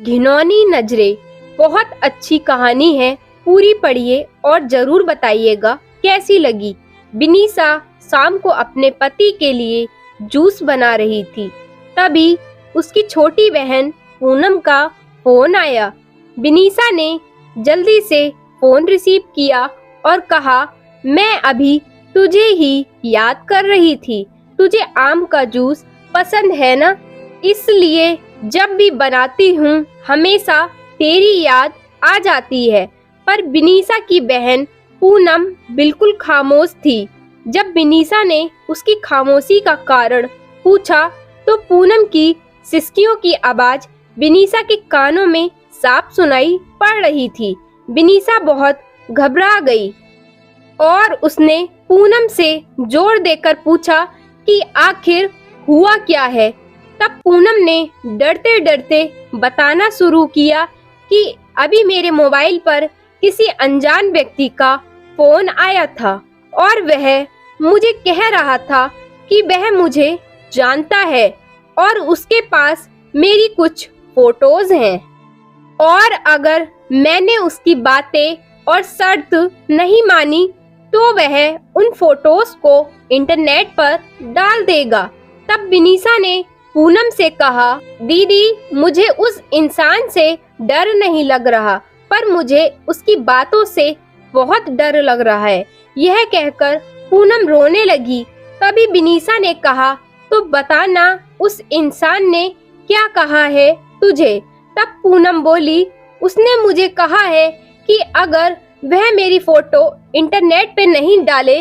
घिनौनी नजरें बहुत अच्छी कहानी है। पूरी पढ़िए और जरूर बताइएगा कैसी लगी। बिनीसा शाम को अपने पति के लिए जूस बना रही थी। तभी उसकी छोटी बहन पूनम का फोन आया। बिनीसा ने जल्दी से फोन रिसीव किया और कहा, मैं अभी तुझे ही याद कर रही थी। तुझे आम का जूस पसंद है ना? इसलिए जब भी बनाती हूँ हमेशा तेरी याद आ जाती है। पर बिनीसा की बहन पूनम बिल्कुल खामोश थी। जब बिनीसा ने उसकी खामोशी का कारण पूछा तो पूनम की सिसकियों की आवाज बिनीसा के कानों में साफ सुनाई पड़ रही थी। बिनीसा बहुत घबरा गई और उसने पूनम से जोर देकर पूछा कि आखिर हुआ क्या है। तब पूनम ने डरते डरते बताना शुरू किया कि अभी मेरे मोबाइल पर किसी अनजान व्यक्ति का फोन आया था और वह मुझे कह रहा था कि वह मुझे जानता है और उसके पास मेरी कुछ फोटोज हैं और अगर मैंने उसकी बातें और शर्त नहीं मानी तो वह उन फोटोज को इंटरनेट पर डाल देगा। तब बिनीसा ने पूनम से कहा, दीदी मुझे उस इंसान से डर नहीं लग रहा पर मुझे उसकी बातों से बहुत डर लग रहा है। यह कहकर पूनम रोने लगी। तभी बिनीसा ने कहा, तो बताना उस इंसान ने क्या कहा है तुझे? तब पूनम बोली, उसने मुझे कहा है कि अगर वह मेरी फोटो इंटरनेट पे नहीं डाले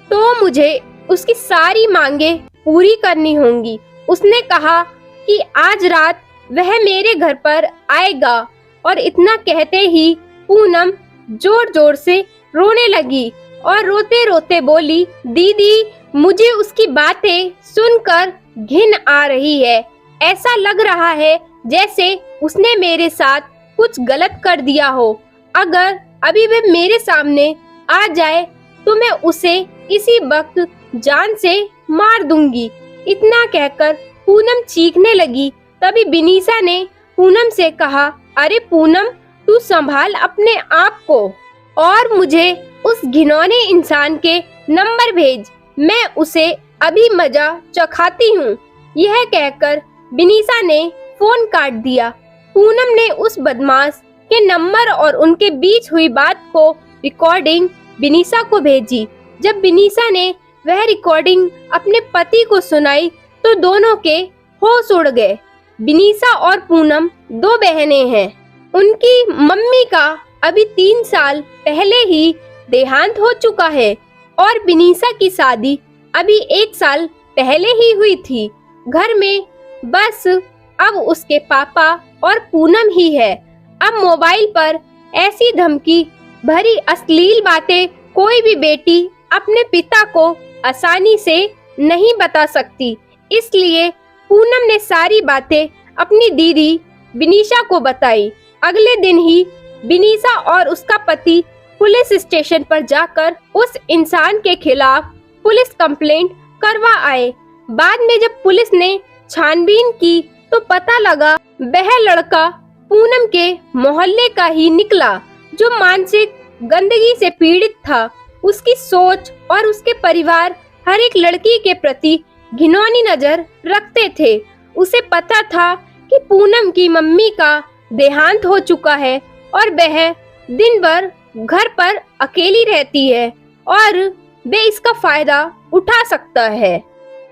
तो मुझे उसकी सारी मांगे पूरी करनी होंगी। उसने कहा कि आज रात वह मेरे घर पर आएगा। और इतना कहते ही पूनम जोर जोर से रोने लगी और रोते रोते बोली, दीदी मुझे उसकी बातें सुनकर घिन आ रही है। ऐसा लग रहा है जैसे उसने मेरे साथ कुछ गलत कर दिया हो। अगर अभी वह मेरे सामने आ जाए तो मैं उसे इसी वक्त जान से मार दूंगी। इतना कहकर पूनम चीखने लगी। तभी बिनीसा ने पूनम से कहा, अरे पूनम तू संभाल अपने आप को और मुझे उस घिनौने इंसान के नंबर भेज, मैं उसे अभी मजा चखाती हूँ। यह कहकर बिनीसा ने फोन काट दिया। पूनम ने उस बदमाश के नंबर और उनके बीच हुई बात को रिकॉर्डिंग बिनीसा को भेजी। जब बिनीसा ने वह रिकॉर्डिंग अपने पति को सुनाई तो दोनों के होश उड़ गए। बिनीसा और पूनम दो बहनें हैं। उनकी मम्मी का अभी 3 साल पहले ही देहांत हो चुका है और बिनीसा की शादी अभी 1 साल पहले ही हुई थी। घर में बस अब उसके पापा और पूनम ही है। अब मोबाइल पर ऐसी धमकी भरी अश्लील बातें कोई भी बेटी अपने पिता को आसानी से नहीं बता सकती। इसलिए पूनम ने सारी बातें अपनी दीदी बिनीसा को बताई। अगले दिन ही बिनीसा और उसका पति पुलिस स्टेशन पर जाकर उस इंसान के खिलाफ पुलिस कंप्लेंट करवा आए। बाद में जब पुलिस ने छानबीन की तो पता लगा वह लड़का पूनम के मोहल्ले का ही निकला जो मानसिक गंदगी से पीड़ित था। उसकी सोच और उसके परिवार हर एक लड़की के प्रति घिनौनी नजर रखते थे। उसे पता था कि पूनम की मम्मी का देहांत हो चुका है और वह दिन भर घर पर अकेली रहती है और वह इसका फायदा उठा सकता है।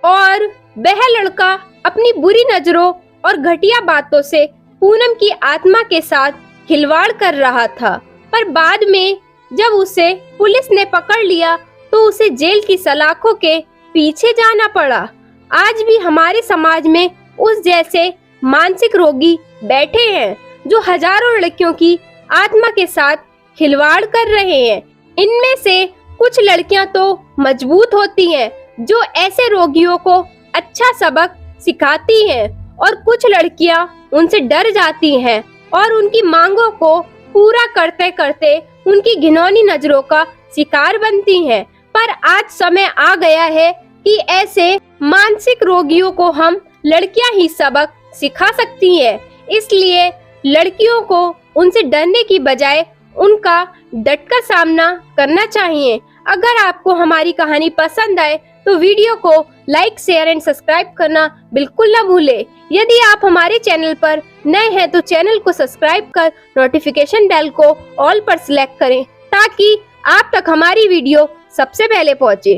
और वह लड़का अपनी बुरी नजरों और घटिया बातों से पूनम की आत्मा के साथ खिलवाड़ कर रहा था। पर बाद में जब उसे पुलिस ने पकड़ लिया तो उसे जेल की सलाखों के पीछे जाना पड़ा। आज भी हमारे समाज में उस जैसे मानसिक रोगी बैठे हैं जो हजारों लड़कियों की आत्मा के साथ खिलवाड़ कर रहे हैं। इनमें से कुछ लड़कियां तो मजबूत होती हैं जो ऐसे रोगियों को अच्छा सबक सिखाती हैं और कुछ लड़कियां उनसे डर जाती हैं और उनकी मांगों को पूरा करते करते उनकी घिनौनी नजरों का शिकार बनती हैं। पर आज समय आ गया है कि ऐसे मानसिक रोगियों को हम लड़कियां ही सबक सिखा सकती हैं। इसलिए लड़कियों को उनसे डरने की बजाय उनका डटकर सामना करना चाहिए। अगर आपको हमारी कहानी पसंद आए तो वीडियो को लाइक, शेयर एंड सब्सक्राइब करना बिल्कुल ना भूलें। यदि आप हमारे चैनल पर नए हैं तो चैनल को सब्सक्राइब कर नोटिफिकेशन बेल को ऑल पर सिलेक्ट करें ताकि आप तक हमारी वीडियो सबसे पहले पहुंचे।